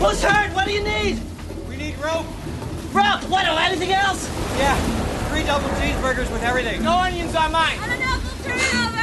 Who's hurt? What do you need? We need rope. Rope? What? Anything else? Yeah, 3 double cheeseburgers with everything. No onions on mine. I don't know, we'll turn it over.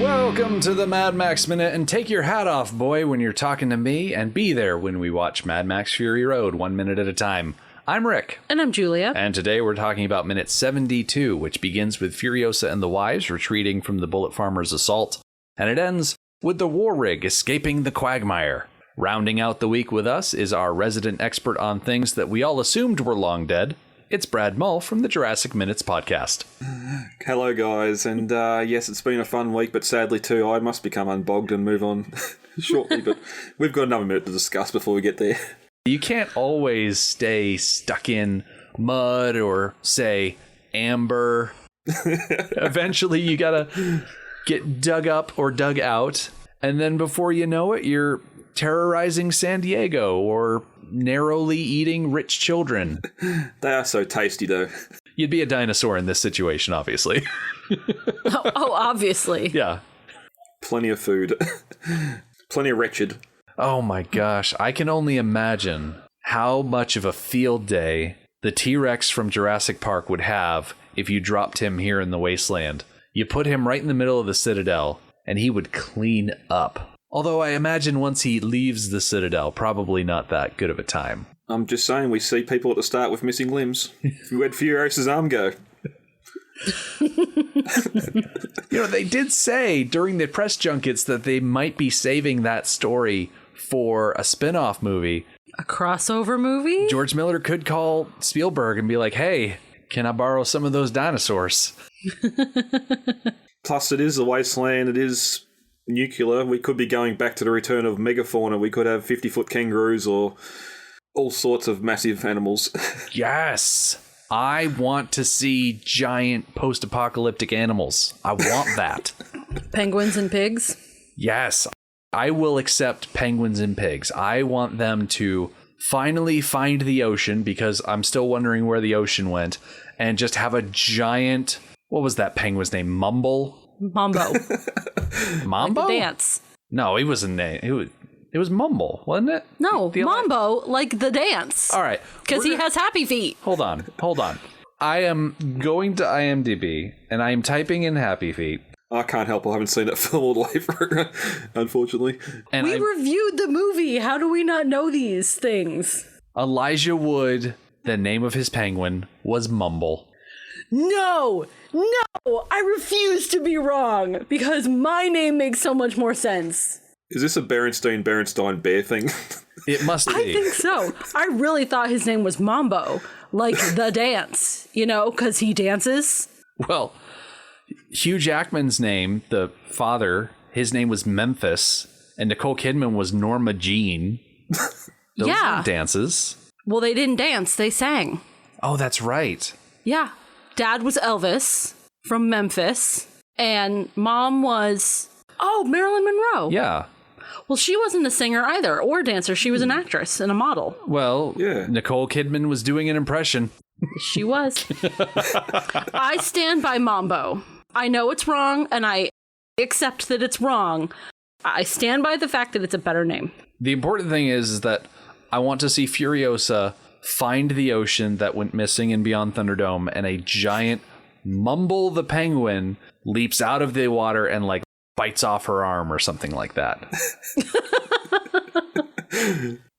Welcome to the Mad Max Minute, and take your hat off, boy, when you're talking to me, and be there when we watch Mad Max Fury Road 1 minute at a time. I'm Rick. And I'm Julia. And today we're talking about minute 72, which begins with Furiosa and the wives retreating from the Bullet Farmer's assault, and it ends with the war rig escaping the quagmire. Rounding out the week with us is our resident expert on things that we all assumed were long dead. It's Brad Mull from the Jurassic Minutes podcast. Hello, guys, and yes, it's been a fun week, but sadly too, I must become unbogged and move on shortly, but we've got another minute to discuss before we get there. You can't always stay stuck in mud or, say, amber. Eventually, you gotta get dug up or dug out, and then before you know it, you're terrorizing San Diego or narrowly eating rich children. They are so tasty, though. You'd be a dinosaur in this situation, obviously. Oh, obviously. Yeah. Plenty of food. Plenty of wretched. Oh my gosh. I can only imagine how much of a field day the T-Rex from Jurassic Park would have if you dropped him here in the wasteland. You put him right in the middle of the Citadel, and he would clean up. Although I imagine once he leaves the Citadel, probably not that good of a time. I'm just saying, we see people at the start with missing limbs. Where'd Furiosa's arm go? They did say during the press junkets that they might be saving that story for a spin-off movie. A crossover movie? George Miller could call Spielberg and be like, hey, can I borrow some of those dinosaurs? Plus, it is a wasteland, it is nuclear. We could be going back to the return of megafauna. We could have 50-foot kangaroos or all sorts of massive animals. Yes. I want to see giant post-apocalyptic animals. I want that. Penguins and pigs? Yes. I will accept penguins and pigs. I want them to finally find the ocean, because I'm still wondering where the ocean went, and just have a giant... What was that penguin's name? Mambo? Mambo. Mambo? Like the dance. No, he was a name. It was Mumble, wasn't it? No, Mambo, like the dance. All right. Because he has happy feet. Hold on. I am going to IMDb, and I am typing in happy feet. I can't help it. I haven't seen that film all the way through, unfortunately. And we reviewed the movie. How do we not know these things? Elijah Wood, the name of his penguin, was Mumble. No, I refuse to be wrong, because my name makes so much more sense. Is this a Berenstein bear thing? It must be. I think so. I really thought his name was Mambo, like the dance, because he dances. Well, Hugh Jackman's name, the father, his name was Memphis, and Nicole Kidman was Norma Jean. Those weren't dances. Well, they didn't dance, they sang. Oh, that's right. Yeah. Dad was Elvis from Memphis, and mom was, Marilyn Monroe. Yeah. Well, she wasn't a singer either, or a dancer. She was an actress and a model. Well, yeah. Nicole Kidman was doing an impression. She was. I stand by Mambo. I know it's wrong, and I accept that it's wrong. I stand by the fact that it's a better name. The important thing is that I want to see Furiosa find the ocean that went missing in Beyond Thunderdome, and a giant Mumble the penguin leaps out of the water and bites off her arm or something like that.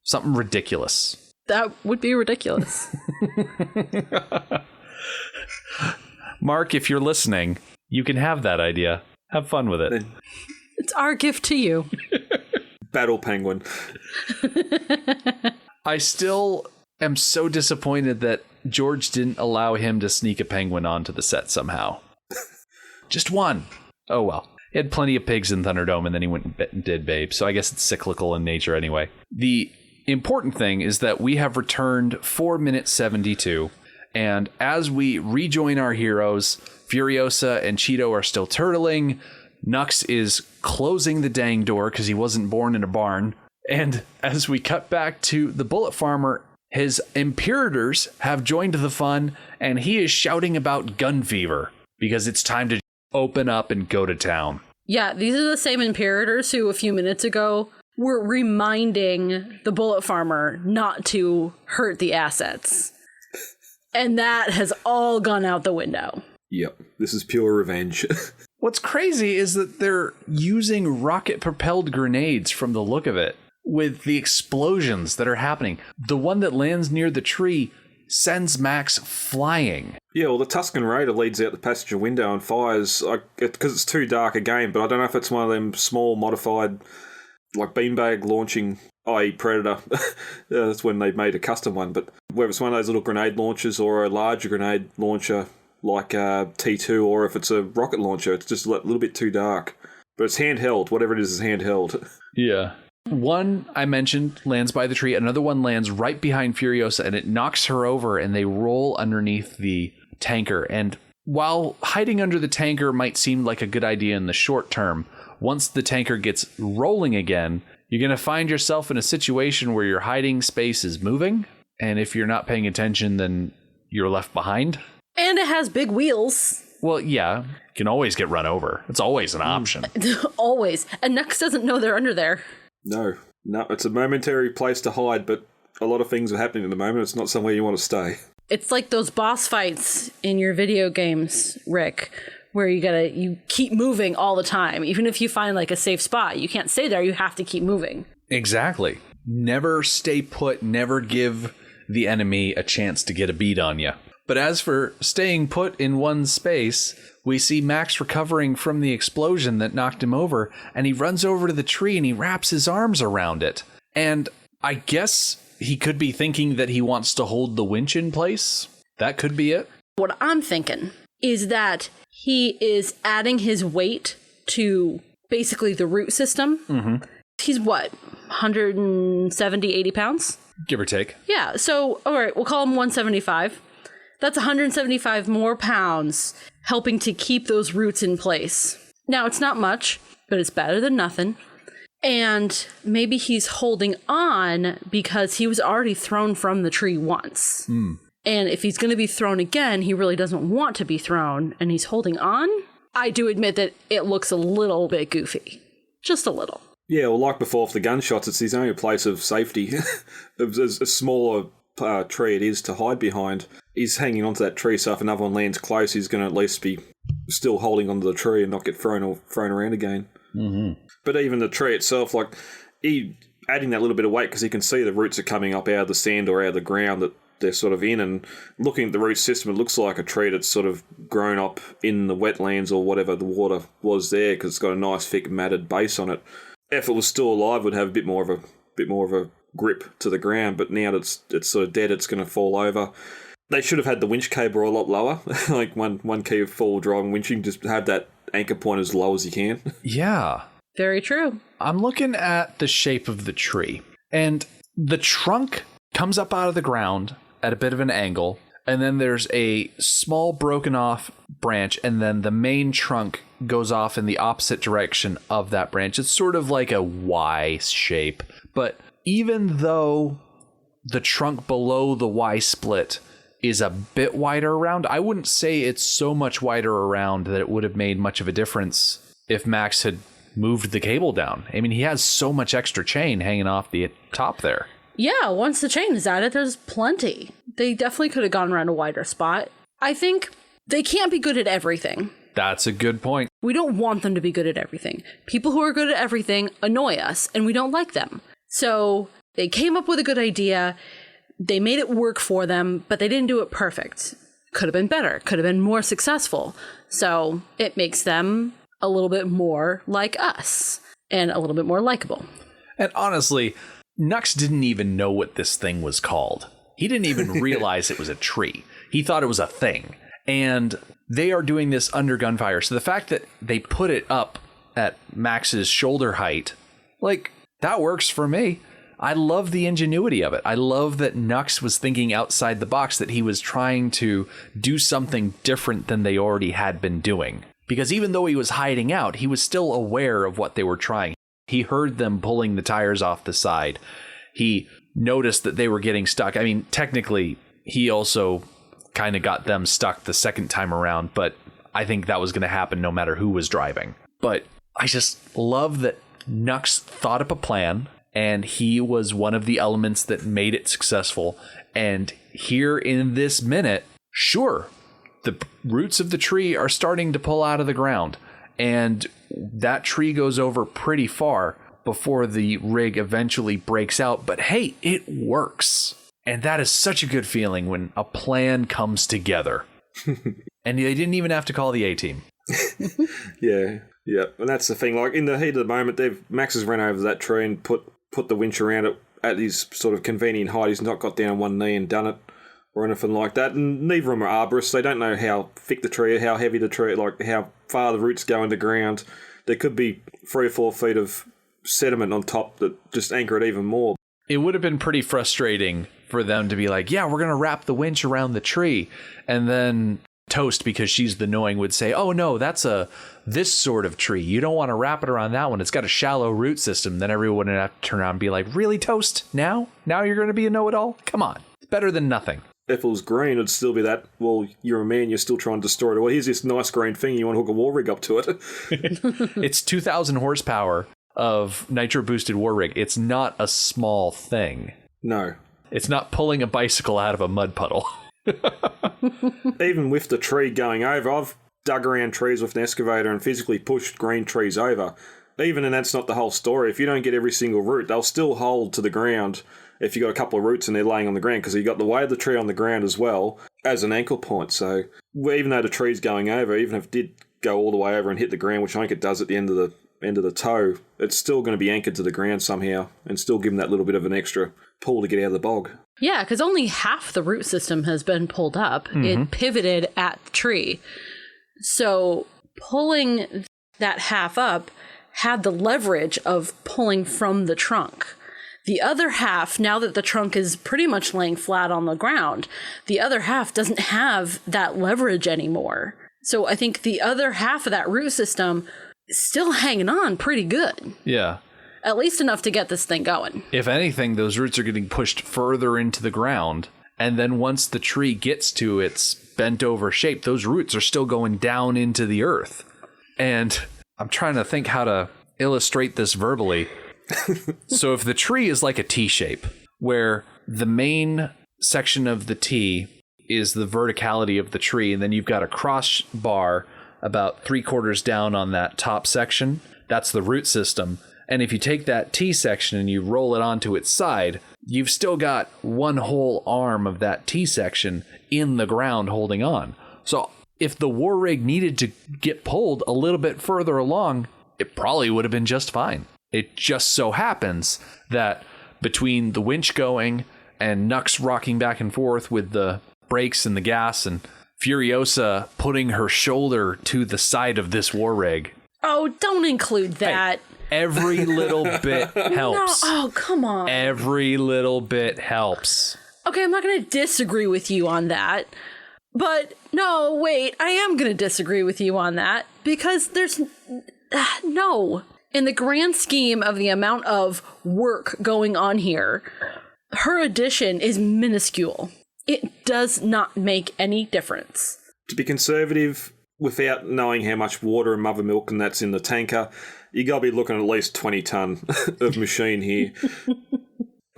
Something ridiculous. That would be ridiculous. Mark, if you're listening, you can have that idea. Have fun with it. It's our gift to you. Battle penguin. I still am so disappointed that George didn't allow him to sneak a penguin onto the set somehow. Just one. Oh well. He had plenty of pigs in Thunderdome, and then he went and did Babe, so I guess it's cyclical in nature anyway. The important thing is that we have returned for minute 72, And as we rejoin our heroes, Furiosa and Cheeto are still turtling. Nux is closing the dang door because he wasn't born in a barn. And as we cut back to the bullet farmer, his Imperators have joined the fun, and he is shouting about gun fever because it's time to open up and go to town. Yeah, these are the same Imperators who a few minutes ago were reminding the bullet farmer not to hurt the assets. And that has all gone out the window. Yep, this is pure revenge. What's crazy is that they're using rocket-propelled grenades from the look of it, with the explosions that are happening. The one that lands near the tree sends Max flying. Yeah, well, the Tusken Raider leads out the passenger window and fires, because it's too dark a game, but I don't know if it's one of them small modified, like beanbag launching, i.e. Predator. That's when they made a custom one, but whether it's one of those little grenade launchers or a larger grenade launcher like T2, or if it's a rocket launcher, it's just a little bit too dark. But it's handheld. Whatever it is handheld. Yeah. One, I mentioned, lands by the tree. Another one lands right behind Furiosa, and it knocks her over, and they roll underneath the tanker. And while hiding under the tanker might seem like a good idea in the short term, once the tanker gets rolling again, you're going to find yourself in a situation where your hiding space is moving. And if you're not paying attention, then you're left behind. And it has big wheels. Well, yeah, you can always get run over. It's always an option. Always. And Nux doesn't know they're under there. No, it's a momentary place to hide, but a lot of things are happening at the moment. It's not somewhere you want to stay. It's like those boss fights in your video games, Rick, where you keep moving all the time. Even if you find like a safe spot, you can't stay there. You have to keep moving. Exactly. Never stay put. Never give the enemy a chance to get a beat on you. But as for staying put in one space, we see Max recovering from the explosion that knocked him over, and he runs over to the tree and he wraps his arms around it. And I guess he could be thinking that he wants to hold the winch in place. That could be it. What I'm thinking is that he is adding his weight to basically the root system. Mm-hmm. He's what, 170, 80 pounds? Give or take. Yeah, so, all right, we'll call him 175. That's 175 more pounds helping to keep those roots in place. Now, it's not much, but it's better than nothing. And maybe he's holding on because he was already thrown from the tree once. Mm. And if he's going to be thrown again, he really doesn't want to be thrown, and he's holding on. I do admit that it looks a little bit goofy. Just a little. Yeah, well, like before, for the gunshots, it's his only place of safety. As smaller tree it is to hide behind, he's hanging onto that tree, so if another one lands close, he's going to at least be still holding onto the tree and not get thrown around again. Mm-hmm. But even the tree itself, like, he adding that little bit of weight because he can see the roots are coming up out of the sand or out of the ground that they're sort of in, and looking at the root system, it looks like a tree that's sort of grown up in the wetlands or whatever the water was there, because it's got a nice thick matted base on it. If it was still alive, it would have a bit more of a grip to the ground, but now that it's sort of dead, it's going to fall over. They should have had the winch cable a lot lower, like one key of full driving winching, just have that anchor point as low as you can. Yeah. Very true. I'm looking at the shape of the tree, and the trunk comes up out of the ground at a bit of an angle, and then there's a small broken off branch, and then the main trunk goes off in the opposite direction of that branch. It's sort of like a Y shape, but even though the trunk below the Y split is a bit wider around, I wouldn't say it's so much wider around that it would have made much of a difference if Max had moved the cable down. I mean, he has so much extra chain hanging off the top there. Yeah, once the chain is added, there's plenty. They definitely could have gone around a wider spot. I think they can't be good at everything. That's a good point. We don't want them to be good at everything. People who are good at everything annoy us, and we don't like them. So they came up with a good idea. They made it work for them, but they didn't do it perfect. Could have been better. Could have been more successful. So it makes them a little bit more like us and a little bit more likable. And honestly, Nux didn't even know what this thing was called. He didn't even realize it was a tree. He thought it was a thing. And they are doing this under gunfire. So the fact that they put it up at Max's shoulder height, like, that works for me. I love the ingenuity of it. I love that Nux was thinking outside the box, that he was trying to do something different than they already had been doing. Because even though he was hiding out, he was still aware of what they were trying. He heard them pulling the tires off the side. He noticed that they were getting stuck. I mean, technically, he also kind of got them stuck the second time around, but I think that was going to happen no matter who was driving. But I just love that Nux thought up a plan, and he was one of the elements that made it successful. And here in this minute, sure, the roots of the tree are starting to pull out of the ground, and that tree goes over pretty far before the rig eventually breaks out. But hey, it works. And that is such a good feeling when a plan comes together. And they didn't even have to call the A-team. Yeah. And that's the thing. Like, in the heat of the moment, Max has run over that tree and put the winch around it at his sort of convenient height. He's not got down one knee and done it or anything like that. And neither of them are arborists. They don't know how thick the tree is, how heavy the tree, like how far the roots go underground. There could be 3 or 4 feet of sediment on top that just anchor it even more. It would have been pretty frustrating for them to be like, yeah, we're going to wrap the winch around the tree. And then Toast, because she's the knowing, would say, oh no, that's this sort of tree. You don't want to wrap it around that one. It's got a shallow root system. Then everyone would have to turn around and be like, really, Toast? Now you're going to be a know-it-all? Come on. It's better than nothing. If it was green, it'd still be that, well, you're a man, you're still trying to destroy it. Well, here's this nice green thing, you want to hook a war rig up to it. It's 2,000 horsepower of nitro-boosted war rig. It's not a small thing. No. It's not pulling a bicycle out of a mud puddle. Even with the tree going over, I've dug around trees with an excavator and physically pushed green trees over. Even, and that's not the whole story, if you don't get every single root, they'll still hold to the ground if you got a couple of roots and they're laying on the ground, because you got the weight of the tree on the ground as well as an ankle point. So even though the tree's going over, even if it did go all the way over and hit the ground, which I think it does at the end of the toe, it's still going to be anchored to the ground somehow and still give them that little bit of an extra pull to get out of the bog. Yeah, because only half the root system has been pulled up. Mm-hmm. It pivoted at the tree. So pulling that half up had the leverage of pulling from the trunk. The other half, now that the trunk is pretty much laying flat on the ground, the other half doesn't have that leverage anymore. So I think the other half of that root system is still hanging on pretty good. Yeah. At least enough to get this thing going. If anything, those roots are getting pushed further into the ground. And then once the tree gets to its bent over shape, those roots are still going down into the earth. And I'm trying to think how to illustrate this verbally. So if the tree is like a T shape, where the main section of the T is the verticality of the tree, and then you've got a cross bar about 3/4 down on that top section, that's the root system. And if you take that T section and you roll it onto its side, you've still got one whole arm of that T section in the ground holding on. So if the war rig needed to get pulled a little bit further along, it probably would have been just fine. It just so happens that between the winch going and Nux rocking back and forth with the brakes and the gas and Furiosa putting her shoulder to the side of this war rig. Oh, don't include that. Hey, every little bit helps. No, oh, come on. Every little bit helps. Okay, I'm not going to disagree with you on that. But no, wait, I am going to disagree with you on that because there's no. In the grand scheme of the amount of work going on here, her addition is minuscule. It does not make any difference. To be conservative, without knowing how much water and mother milk and that's in the tanker, you got to be looking at least 20 tonne of machine here.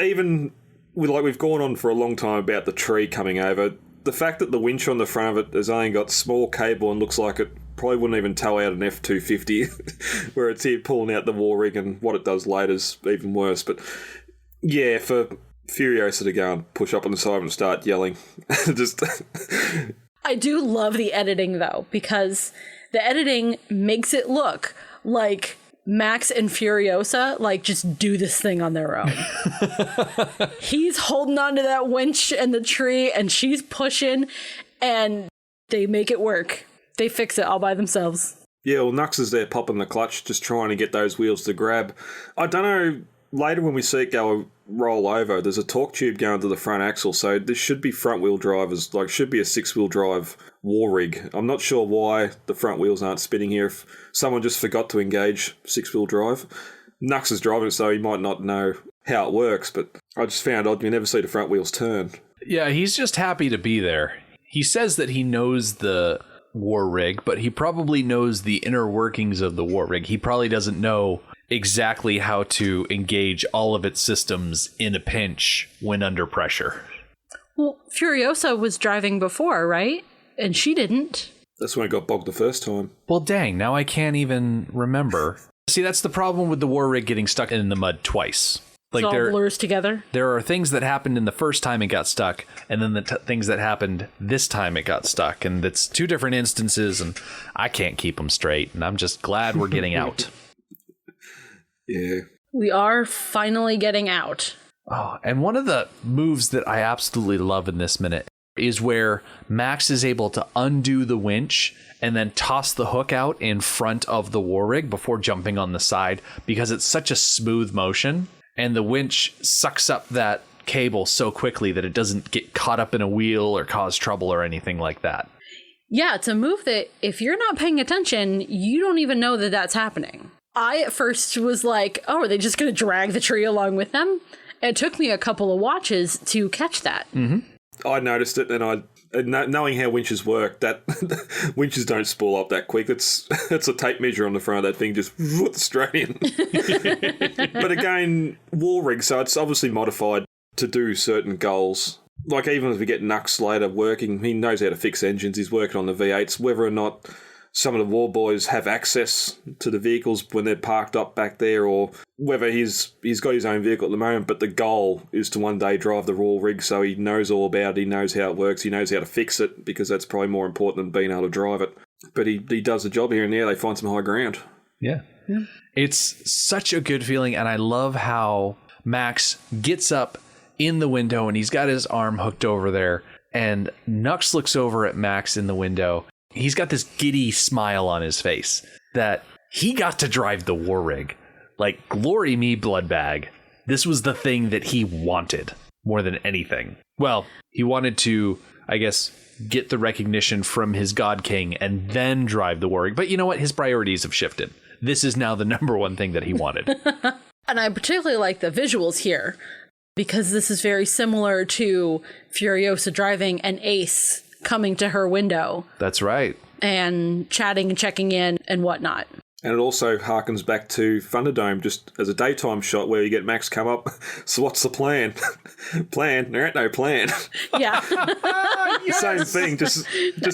Even with, like, we've gone on for a long time about the tree coming over. The fact that the winch on the front of it has only got small cable and looks like it probably wouldn't even tow out an F-250, where it's here pulling out the war rig, and what it does later is even worse. But yeah, for Furiosa to go and push up on the side and start yelling, just... I do love the editing, though, because the editing makes it look like Max and Furiosa, like, just do this thing on their own. He's holding onto that winch and the tree, and she's pushing, and they make it work. They fix it all by themselves. Yeah, well, Nux is there popping the clutch, just trying to get those wheels to grab. I don't know, later when we see it go roll over, there's a torque tube going to the front axle, so this should be front-wheel drive, should be a six-wheel drive war rig. I'm not sure why the front wheels aren't spinning here. If someone just forgot to engage six-wheel drive. Nux is driving it, so he might not know how it works, but I just found odd you never see the front wheels turn. Yeah, he's just happy to be there. He says that he knows the war rig, but he probably knows the inner workings of the war rig. He probably doesn't know exactly how to engage all of its systems in a pinch when under pressure. Well, Furiosa was driving before, right? And she didn't. That's when it got bogged the first time. Well, dang, now I can't even remember. See, that's the problem with the war rig getting stuck in the mud twice. Like, it all blurs together. There are things that happened in the first time it got stuck, and then the things that happened this time it got stuck. And it's two different instances, and I can't keep them straight. And I'm just glad we're getting out. Yeah. We are finally getting out. Oh, and one of the moves that I absolutely love in this minute is where Max is able to undo the winch and then toss the hook out in front of the war rig before jumping on the side, because it's such a smooth motion. And the winch sucks up that cable so quickly that it doesn't get caught up in a wheel or cause trouble or anything like that. Yeah, it's a move that if you're not paying attention, you don't even know that that's happening. I at first was like, oh, are they just going to drag the tree along with them? It took me a couple of watches to catch that. Mm-hmm. I noticed it, and knowing how winches work, that winches don't spool up that quick. It's a tape measure on the front of that thing, just straight in. But again, war rig, so it's obviously modified to do certain goals. Like, even as we get Nux later working, he knows how to fix engines. He's working on the V8s. Whether or not some of the war boys have access to the vehicles when they're parked up back there, or whether he's got his own vehicle at the moment, but the goal is to one day drive the war rig, so he knows all about it, he knows how it works, he knows how to fix it, because that's probably more important than being able to drive it. But he does the job here and there. They find some high ground. Yeah. It's such a good feeling, and I love how Max gets up in the window and he's got his arm hooked over there, and Nux looks over at Max in the window. He's got this giddy smile on his face that he got to drive the war rig. Like, glory me, bloodbag. This was the thing that he wanted more than anything. Well, he wanted to, I guess, get the recognition from his God King and then drive the war rig. But you know what? His priorities have shifted. This is now the number one thing that he wanted. And I particularly like the visuals here, because this is very similar to Furiosa driving and Ace coming to her window. That's right. And chatting and checking in and whatnot. And it also harkens back to Thunderdome, just as a daytime shot where you get Max come up. So what's the plan? Plan? There ain't no plan. Yeah. Same thing, just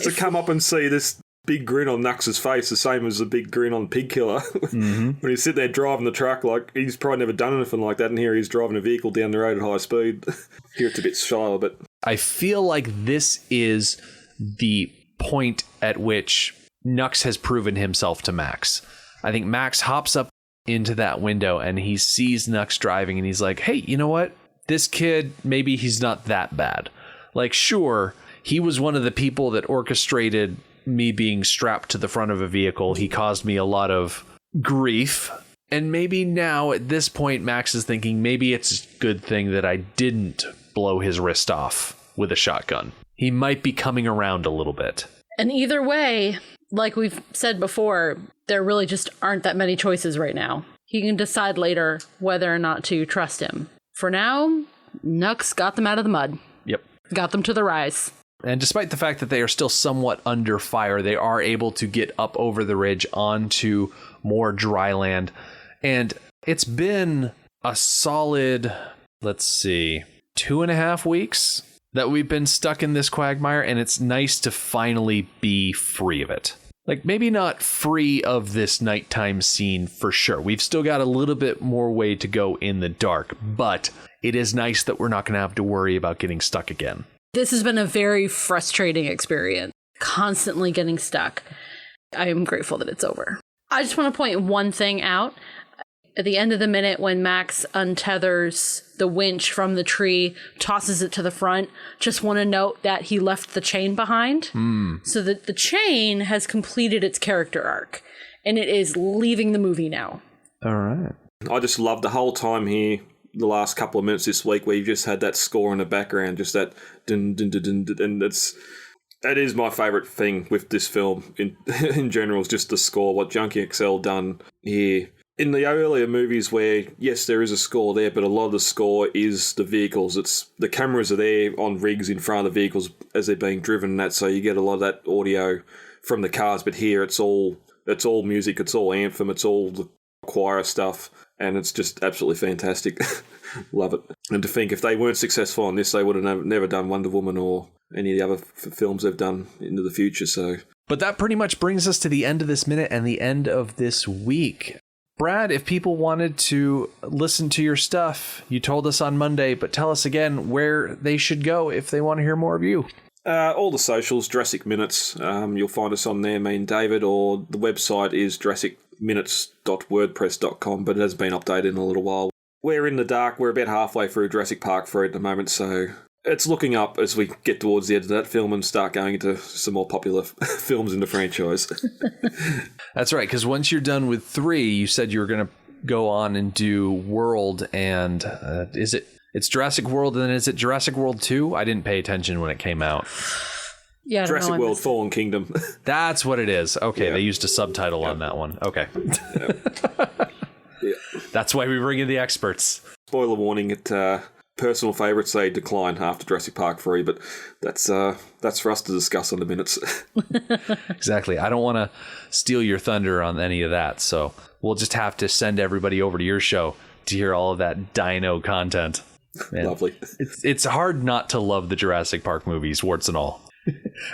to come up and see this big grin on Nux's face, the same as the big grin on Pig Killer. Mm-hmm. When he's sitting there driving the truck, like, he's probably never done anything like that, and here he's driving a vehicle down the road at high speed. Here it's a bit shy, but I feel like this is the point at which Nux has proven himself to Max. I think Max hops up into that window and he sees Nux driving and he's like, hey, you know what? This kid, maybe he's not that bad. Like, sure, he was one of the people that orchestrated me being strapped to the front of a vehicle. He caused me a lot of grief. And maybe now at this point, Max is thinking maybe it's a good thing that I didn't blow his wrist off with a shotgun. He might be coming around a little bit. And either way, like we've said before, there really just aren't that many choices right now. He can decide later whether or not to trust him. For now, Nux got them out of the mud. Yep. Got them to the rise. And despite the fact that they are still somewhat under fire, they are able to get up over the ridge onto more dry land. And it's been a solid, 2.5 weeks that we've been stuck in this quagmire, and it's nice to finally be free of it. Like, maybe not free of this nighttime scene for sure. We've still got a little bit more way to go in the dark, but it is nice that we're not going to have to worry about getting stuck again. This has been a very frustrating experience, constantly getting stuck. I am grateful that it's over. I just want to point one thing out. At the end of the minute, when Max untethers the winch from the tree, tosses it to the front, just want to note that he left the chain behind. So that the chain has completed its character arc, and it is leaving the movie now. All right. I just love the whole time here. the last couple of minutes this week where you've just had that score in the background, just that dun dun dun dun, dun, and that is my favourite thing with this film in general, is just the score, what Junkie XL done here. In the earlier movies where, yes, there is a score there, but a lot of the score is the vehicles. It's the cameras are there on rigs in front of the vehicles as they're being driven and that, so you get a lot of that audio from the cars, but here it's all music, it's all Anthem, it's all the choir stuff, and it's just absolutely fantastic. Love it. And to think if they weren't successful on this, they would have never done Wonder Woman or any of the other films they've done into the future. So, but that pretty much brings us to the end of this minute and the end of this week. Brad, if people wanted to listen to your stuff, you told us on Monday, but tell us again where they should go if they want to hear more of you. All the socials, Jurassic Minutes. You'll find us on there, me and David, or the website is jurassicminutes.wordpress.com, but it has been updated in a little while. We're in the dark. We're about halfway through Jurassic Park 3 at the moment, so it's looking up as we get towards the end of that film and start going into some more popular films in the franchise. That's right, because once you're done with 3, you said you were going to go on and do World, and it's Jurassic World, and then is it Jurassic World 2? I didn't pay attention when it came out. Yeah, Jurassic World Fallen Kingdom. That's what it is. Okay, yeah. They used a subtitle on that one. Okay. Yeah. That's why we bring in the experts. Spoiler warning, personal favourites, they decline after Jurassic Park 3, but that's for us to discuss on the minutes. Exactly. I don't want to steal your thunder on any of that, so we'll just have to send everybody over to your show to hear all of that dino content. Man, lovely. It's hard not to love the Jurassic Park movies, warts and all.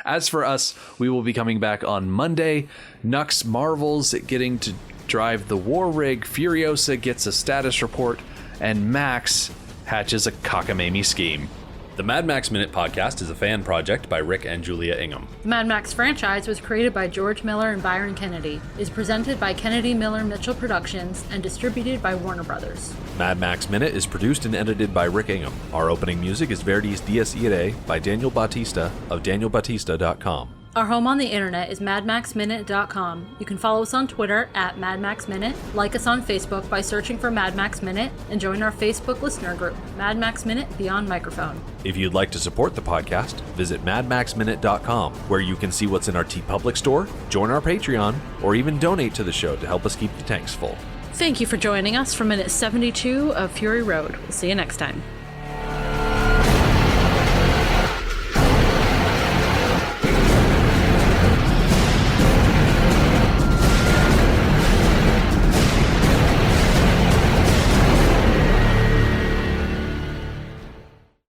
As for us, we will be coming back on Monday. Nux marvels at getting to drive the war rig, Furiosa gets a status report, and Max hatches a cockamamie scheme. The Mad Max Minute podcast is a fan project by Rick and Julia Ingham. The Mad Max franchise was created by George Miller and Byron Kennedy, is presented by Kennedy Miller Mitchell Productions, and distributed by Warner Brothers. Mad Max Minute is produced and edited by Rick Ingham. Our opening music is Verdi's Dies Irae by Daniel Bautista of danielbautista.com. Our home on the internet is madmaxminute.com. You can follow us on Twitter at madmaxminute, like us on Facebook by searching for Mad Max Minute, and join our Facebook listener group, Mad Max Minute Beyond Microphone. If you'd like to support the podcast, visit madmaxminute.com, where you can see what's in our TeePublic store, join our Patreon, or even donate to the show to help us keep the tanks full. Thank you for joining us for minute 72 of Fury Road. We'll see you next time.